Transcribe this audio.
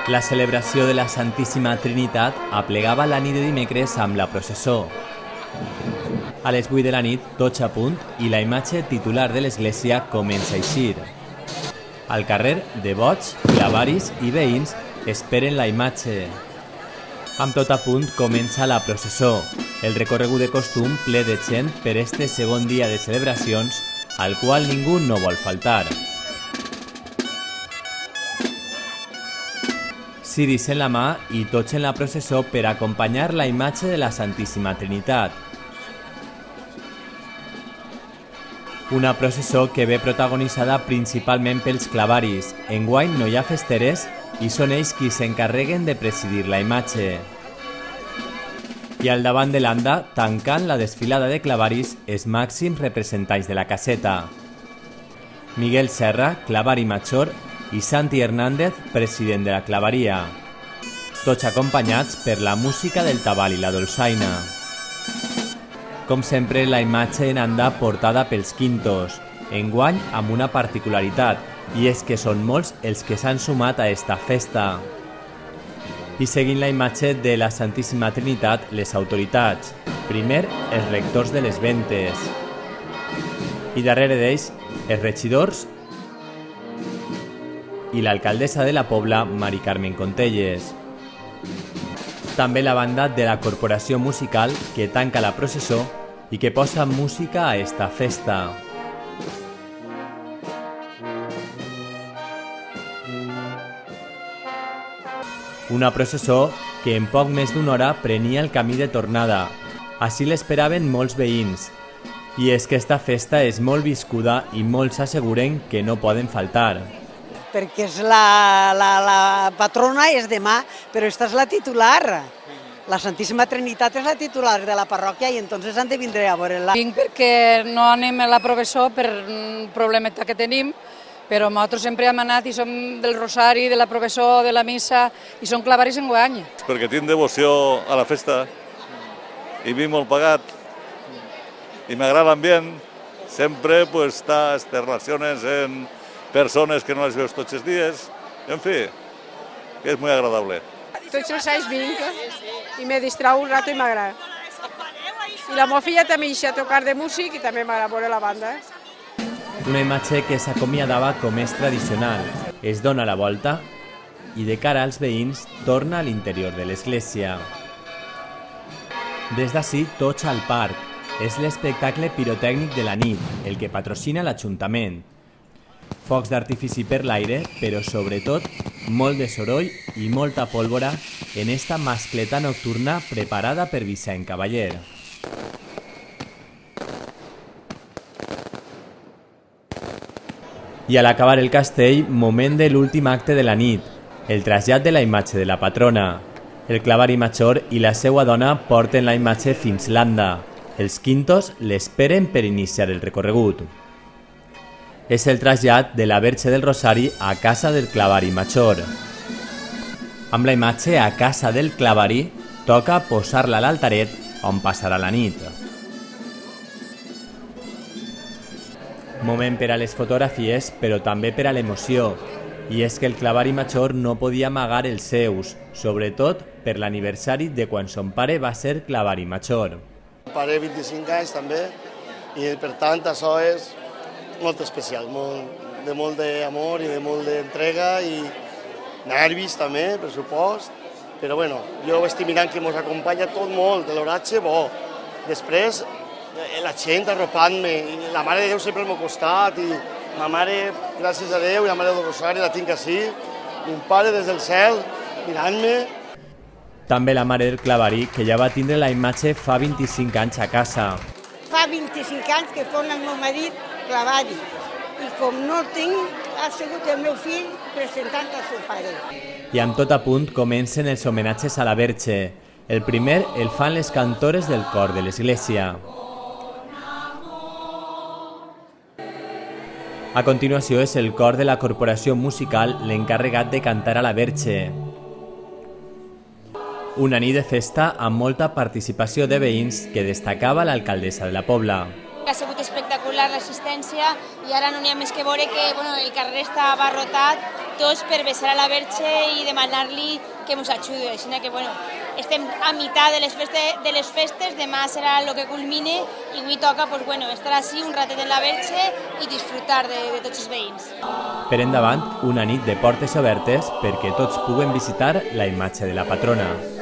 La celebració de la Santíssima Trinitat aplegava la nit de dimecres amb la processó. A les 8 de la nit, tots a punt, i la imatge titular de l'església comença a eixir. Al carrer, devots, clavaris i veïns esperen la imatge. Amb tot a punt comença la processó, el recorregut de costum ple de gent per este segon dia de celebracions, al qual ningú no vol faltar. Ciris en la mà i tots en la processó per acompanyar la imatge de la Santíssima Trinitat. Una processó que ve protagonitzada principalment pels clavaris. Enguany no hi ha festeres i són ells qui s'encarreguen de presidir la imatge. I al davant de l'anda, tancant la desfilada de clavaris, els màxims representants de la caseta. Miguel Serra, clavari major, i Santi Hernández, president de la clavaria. Tots acompanyats per la música del tabal i la dolçaina. Com sempre, la imatge en anda portada pels quintos, enguany amb una particularitat, i és que són molts els que s'han sumat a esta festa. I seguint la imatge de la Santíssima Trinitat, les autoritats. Primer, els rectors de les Ventes. I darrere d'ells, els regidors i l'alcaldessa de la Pobla, Mari Carmen Contelles. També la banda de la Corporació Musical que tanca la processó i que posa música a esta festa. Una processó que en poc més d'una hora prenia el camí de tornada. Així l'esperaven molts veïns. I és que esta festa és molt viscuda i molts asseguren que no poden faltar. Perquè és la patrona és demà, però esta és la titular. La Santíssima Trinitat és la titular de la parròquia i entonces han de vindre a veure-la. Vinc perquè no anem a la processó per un problemeta que tenim, però nosaltres sempre hem anat i som del rosari, de la processó, de la missa i som clavaris enguany. Perquè tinc devoció a la festa i vinc molt pagat i m'agrada l'ambient. Sempre està les relacions en persones que no les veus tots els dies, en fi, que és molt agradable. Tots els anys vinc i me distrau un rato i m'agrada. I la meva filla també deixa tocar de músic i també m'agrada veure la banda. Una imatge que s'acomiadava com és tradicional. Es dona la volta i de cara als veïns torna a l'interior de l'església. Des d'ací, tots al parc. És l'espectacle pirotècnic de la nit, el que patrocina l'Ajuntament. Focs d'artifici per l'aire, però sobretot molt de soroll i molta pólvora en esta mascleta nocturna preparada per Vicent Cavaller. I a l'acabar el castell, moment de l'últim acte de la nit, el trasllat de la imatge de la patrona. El clavari major i la seva dona porten la imatge fins l'anda. Els quintos l'esperen per iniciar el recorregut. És el trasllat de la Verge del Rosari a casa del clavari major. Amb la imatge a casa del clavari, toca posar-la a l'altaret on passarà la nit. Moment per a les fotografies, però també per a l'emoció. I és que el clavari major no podia amagar els seus, sobretot per l'aniversari de quan son pare va ser clavari major. Pare 25 anys també, i per tant això és molt especial, de molt d'amor i de molt d'entrega i nervis també, per supost, però bueno, jo estic mirant que ens acompanya tot molt, de l'oratge bo. Després, la gent arropant-me, i la Mare de Déu sempre al meu costat, i ma mare, gràcies a Déu, i la Mare del Rosari la tinc així, i un pare des del cel mirant-me. També la mare del clavari, que ja va tindre la imatge fa 25 anys a casa. Fa 25 anys que fon el meu marit clavari i com no el tinc, ha sigut el meu fill presentant al seu pare. I amb tot a punt comencen els homenatges a la Verge. El primer el fan les cantores del cor de l'església. A continuació és el cor de la Corporació Musical l'encarregat de cantar a la Verge. Una nit de festa amb molta participació de veïns que destacava l'alcaldessa de la Pobla. Ha sigut espectacular l'assistència i ara no n'hi ha més que veure que el carrer està abarrotat, tots per besar a la Verge i demanar-li que ens ajudi. Així que, bueno, estem a meitat de les festes, demà serà el que culmine i avui toca pues, bueno, estar així un ratet en la Verge i disfrutar de tots els veïns. Per endavant, una nit de portes obertes perquè tots puguen visitar la imatge de la patrona.